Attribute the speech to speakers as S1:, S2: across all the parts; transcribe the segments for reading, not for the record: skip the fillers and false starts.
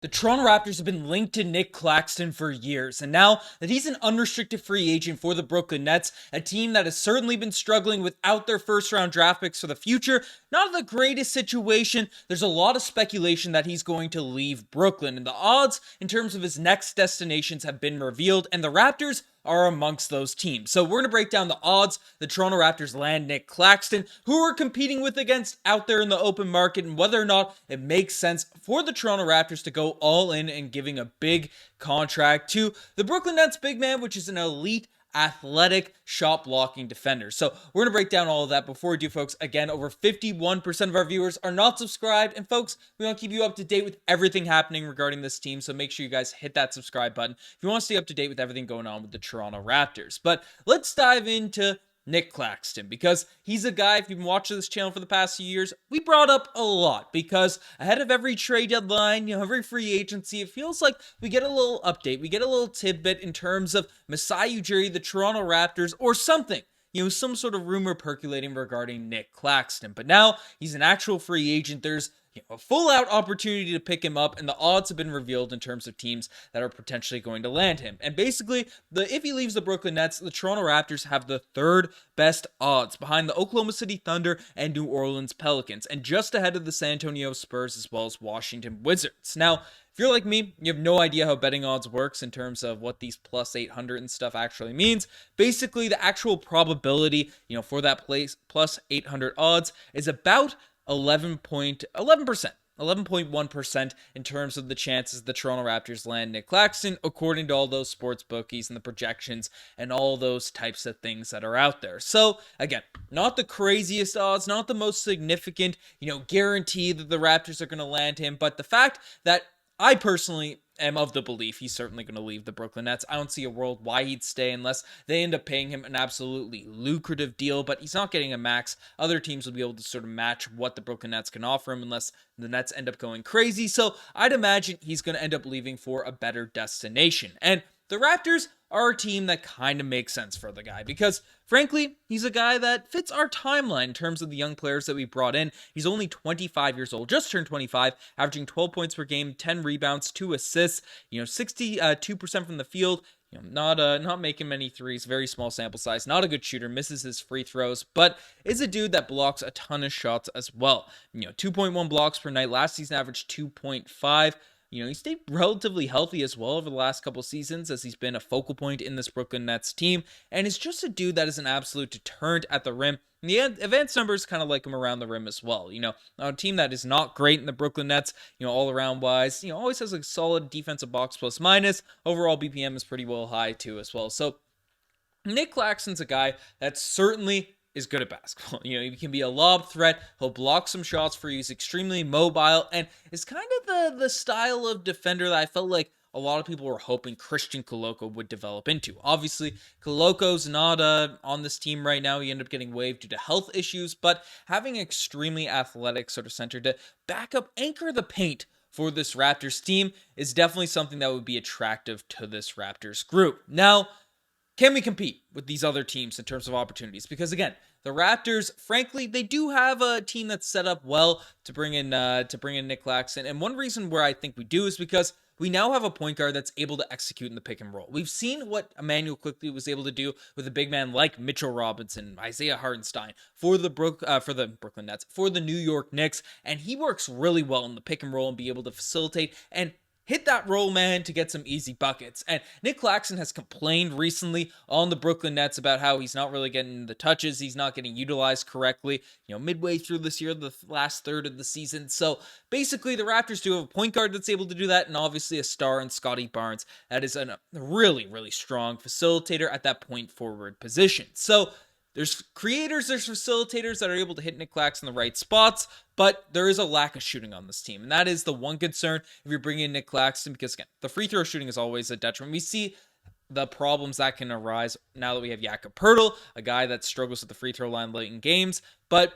S1: The Toronto Raptors have been linked to Nic Claxton for years, and now that he's an unrestricted free agent for the Brooklyn Nets, a team that has certainly been struggling without their first-round draft picks for the future, not the greatest situation. There's a lot of speculation that he's going to leave Brooklyn, and the odds in terms of his next destinations have been revealed, and the Raptors are amongst those teams. So we're going to break down the odds the Toronto Raptors land Nic Claxton, who we're competing with against out there in the open market, and whether or not it makes sense for the Toronto Raptors to go all in and giving a big contract to the Brooklyn Nets big man, which is an elite athletic shot blocking defender. So we're going to break down all of that. Before we do, folks, again, over 51% of our viewers are not subscribed, and folks, we want to keep you up to date with everything happening regarding this team, so make sure you guys hit that subscribe button if you want to stay up to date with everything going on with the Toronto Raptors. But let's dive into Nic Claxton, because he's a guy, if you've been watching this channel for the past few years, we brought up a lot, because ahead of every trade deadline, every free agency, it feels like we get a little update, we get a little tidbit in terms of Masai Ujiri, the Toronto Raptors, or something. Some sort of rumor percolating regarding Nic Claxton. But now he's an actual free agent. There's a full-out opportunity to pick him up, and the odds have been revealed in terms of teams that are potentially going to land him. And basically, if he leaves the Brooklyn Nets, the Toronto Raptors have the third best odds, behind the Oklahoma City Thunder and New Orleans Pelicans, and just ahead of the San Antonio Spurs as well as Washington Wizards. Now, if you're like me, you have no idea how betting odds works in terms of what these plus 800 and stuff actually means. Basically, the actual probability, for that place plus 800 odds is about 11%, 11.1% in terms of the chances the Toronto Raptors land Nic Claxton, according to all those sports bookies and the projections and all those types of things that are out there. So, again, not the craziest odds, not the most significant, guarantee that the Raptors are going to land him, but the fact that I personally am of the belief he's certainly going to leave the Brooklyn Nets. I don't see a world why he'd stay unless they end up paying him an absolutely lucrative deal, but he's not getting a max. Other teams will be able to sort of match what the Brooklyn Nets can offer him unless the Nets end up going crazy. So I'd imagine he's going to end up leaving for a better destination. And the Raptors are a team that kind of makes sense for the guy because, frankly, he's a guy that fits our timeline in terms of the young players that we brought in. He's only 25 years old, just turned 25, averaging 12 points per game, 10 rebounds, 2 assists, 62% from the field. Not making many threes, very small sample size, not a good shooter, misses his free throws, but is a dude that blocks a ton of shots as well. 2.1 blocks per night. Last season averaged 2.5. He stayed relatively healthy as well over the last couple seasons as he's been a focal point in this Brooklyn Nets team, and is just a dude that is an absolute deterrent at the rim. And the advanced numbers kind of like him around the rim as well. A team that is not great in the Brooklyn Nets, all around wise, always has a solid defensive box plus minus. Overall BPM is pretty well high too as well. So Nic Claxton's a guy that certainly is good at basketball. He can be a lob threat. He'll block some shots for you. He's extremely mobile and is kind of the style of defender that I felt like a lot of people were hoping Christian Koloko would develop into. Obviously, Koloko's not on this team right now. He ended up getting waived due to health issues, but having an extremely athletic sort of center to back up, anchor the paint for this Raptors team is definitely something that would be attractive to this Raptors group. Now, can we compete with these other teams in terms of opportunities? Because again, the Raptors, frankly, they do have a team that's set up well to bring in Nic Claxton. And one reason where I think we do is because we now have a point guard that's able to execute in the pick and roll. We've seen what Emmanuel Quickley was able to do with a big man like Mitchell Robinson, Isaiah Hartenstein for the Brooklyn Nets, for the New York Knicks, and he works really well in the pick and roll and be able to facilitate and hit that roll man to get some easy buckets. And Nic Claxton has complained recently on the Brooklyn Nets about how he's not really getting the touches, he's not getting utilized correctly, midway through this year, the last third of the season. So basically, the Raptors do have a point guard that's able to do that, and obviously a star in Scotty Barnes that is a really, really strong facilitator at that point forward position. So there's creators, there's facilitators that are able to hit Nic Claxton in the right spots, but there is a lack of shooting on this team. And that is the one concern if you're bringing in Nic Claxton, because again, the free throw shooting is always a detriment. We see the problems that can arise now that we have Jakob Poeltl, a guy that struggles with the free throw line late in games. But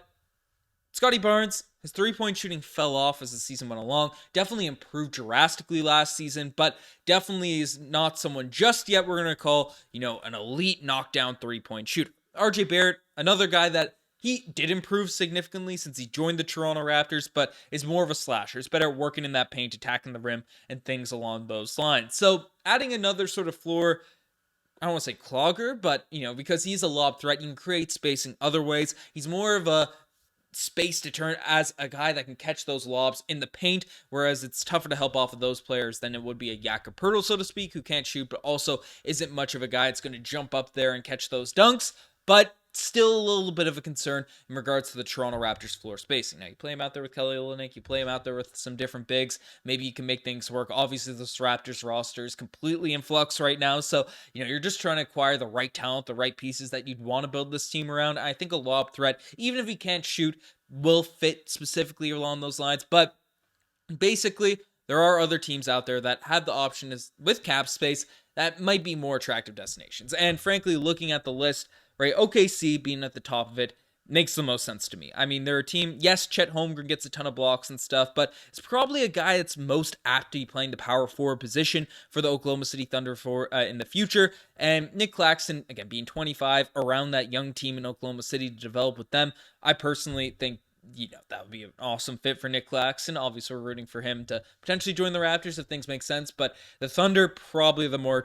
S1: Scotty Barnes, his three-point shooting fell off as the season went along. Definitely improved drastically last season, but definitely is not someone just yet we're going to call, an elite knockdown three-point shooter. RJ Barrett, another guy that he did improve significantly since he joined the Toronto Raptors, but is more of a slasher. He's better at working in that paint, attacking the rim, and things along those lines. So adding another sort of floor, I don't want to say clogger, but, because he's a lob threat, you can create space in other ways. He's more of a space to turn as a guy that can catch those lobs in the paint, whereas it's tougher to help off of those players than it would be a Jakob Poeltl, so to speak, who can't shoot, but also isn't much of a guy that's going to jump up there and catch those dunks, but still a little bit of a concern in regards to the Toronto Raptors floor spacing. Now, you play him out there with Kelly Olynyk, you play him out there with some different bigs, maybe you can make things work. Obviously, this Raptors roster is completely in flux right now, so, you're just trying to acquire the right talent, the right pieces that you'd want to build this team around. I think a lob threat, even if he can't shoot, will fit specifically along those lines, but basically, there are other teams out there that have the option with cap space that might be more attractive destinations. And frankly, looking at the list, right, OKC being at the top of it makes the most sense to me. I mean, they're a team, yes, Chet Holmgren gets a ton of blocks and stuff, but it's probably a guy that's most apt to be playing the power forward position for the Oklahoma City Thunder in the future. And Nic Claxton, again, being 25, around that young team in Oklahoma City to develop with them, I personally think that would be an awesome fit for Nic Claxton. Obviously, we're rooting for him to potentially join the Raptors if things make sense, but the Thunder, definitely the more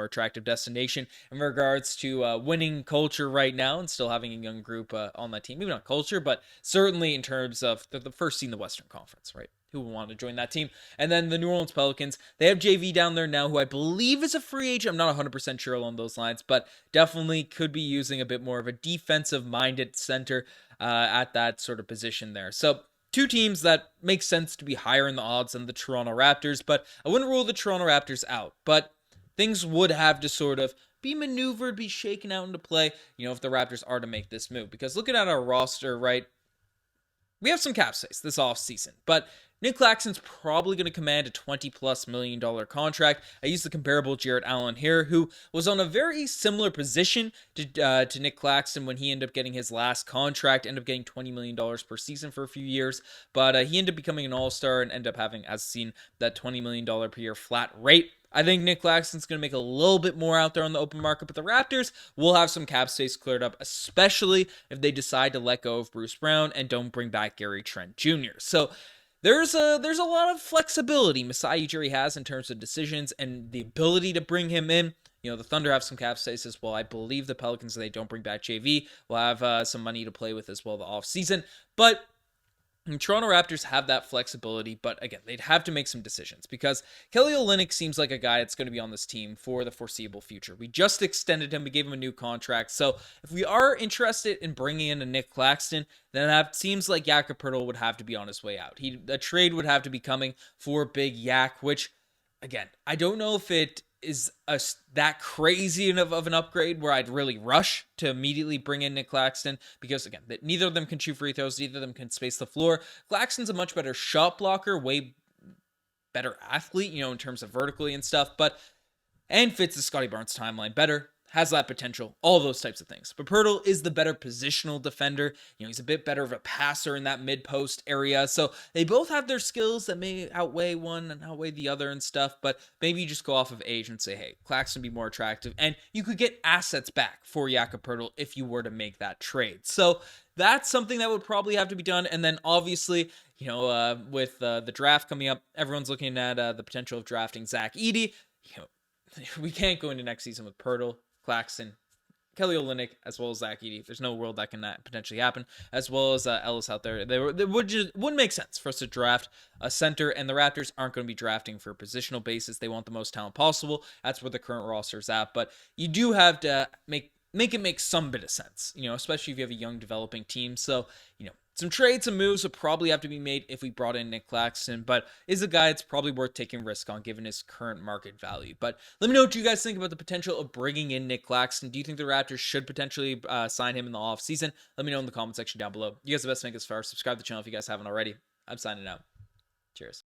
S1: attractive destination in regards to winning culture right now and still having a young group on that team. Maybe not culture, but certainly in terms of the first seed in the Western Conference, right? Who would want to join that team? And then the New Orleans Pelicans, they have JV down there now, who I believe is a free agent. I'm not 100% sure along those lines, but definitely could be using a bit more of a defensive-minded center at that sort of position there. So two teams that make sense to be higher in the odds than the Toronto Raptors, but I wouldn't rule the Toronto Raptors out. But things would have to sort of be maneuvered, be shaken out into play, if the Raptors are to make this move. Because looking at our roster, right, we have some cap space this offseason, but Nic Claxton's probably going to command a $20+ million contract. I use the comparable Jarrett Allen here, who was on a very similar position to Nic Claxton when he ended up getting his last contract, ended up getting $20 million per season for a few years, but he ended up becoming an all-star and ended up having, as seen, that $20 million per year flat rate. I think Nic Claxton's going to make a little bit more out there on the open market, but the Raptors will have some cap space cleared up, especially if they decide to let go of Bruce Brown and don't bring back Gary Trent Jr. So there's a lot of flexibility Masai Ujiri has in terms of decisions and the ability to bring him in. The Thunder have some cap space as well. I believe the Pelicans, if they don't bring back JV, will have some money to play with as well the offseason. But the Toronto Raptors have that flexibility, but again, they'd have to make some decisions because Kelly Olynyk seems like a guy that's going to be on this team for the foreseeable future. We just extended him. We gave him a new contract. So if we are interested in bringing in a Nic Claxton, then that seems like Jakob Poeltl would have to be on his way out. A trade would have to be coming for Big Yak, which, again, I don't know if it is that crazy of an upgrade where I'd really rush to immediately bring in Nic Claxton because, again, neither of them can shoot free throws, neither of them can space the floor. Claxton's a much better shot blocker, way better athlete, in terms of vertically and stuff, and fits the Scotty Barnes timeline better, has that potential, all those types of things. But Poeltl is the better positional defender. He's a bit better of a passer in that mid-post area. So they both have their skills that may outweigh one and outweigh the other and stuff, but maybe you just go off of age and say, hey, Claxton would be more attractive, and you could get assets back for Jakob Poeltl if you were to make that trade. So that's something that would probably have to be done. And then obviously, with the draft coming up, everyone's looking at the potential of drafting Zach Edey. We can't go into next season with Poeltl, Claxton, Kelly Olynyk, as well as Zach Edey. There's no world that can potentially happen, as well as Ellis out there. Wouldn't make sense for us to draft a center, and the Raptors aren't going to be drafting for a positional basis. They want the most talent possible. That's where the current roster's at, but you do have to make it make some bit of sense, especially if you have a young developing team. So, some trades and moves would probably have to be made if we brought in Nic Claxton, but is a guy that's probably worth taking risk on given his current market value. But let me know what you guys think about the potential of bringing in Nic Claxton. Do you think the Raptors should potentially sign him in the offseason? Let me know in the comment section down below. You guys are the best to make this far. Subscribe to the channel if you guys haven't already. I'm signing out. Cheers.